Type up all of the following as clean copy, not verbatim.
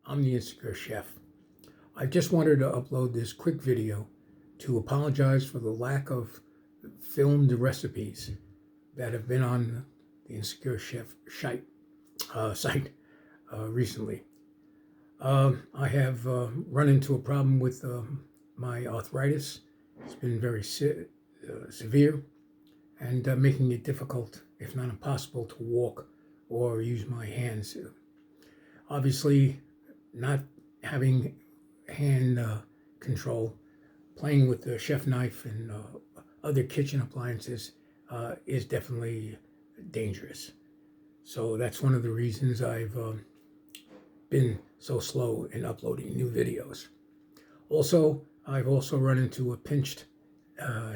I'm the Insecure Chef. I just wanted to upload this quick video to apologize for the lack of filmed recipes that have been on the Insecure Chef site recently. I have run into a problem with my arthritis. It's been very severe and making it difficult, if not impossible, to walk or use my hands. Obviously, not having hand control, playing with the chef knife and other kitchen appliances is definitely dangerous. So that's one of the reasons I've been so slow in uploading new videos. Also, I've also run into a pinched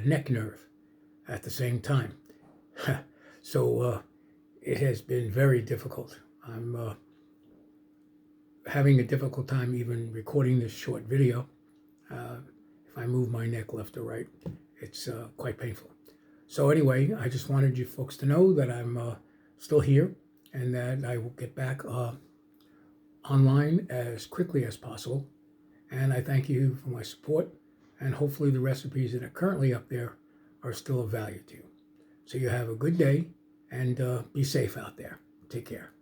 neck nerve at the same time. So it has been very difficult. I'm having a difficult time even recording this short video. If I move my neck left or right, it's quite painful. So anyway, I just wanted you folks to know that I'm still here and that I will get back online as quickly as possible. And I thank you for my support, and hopefully the recipes that are currently up there are still of value to you. So you have a good day, and be safe out there. Take care.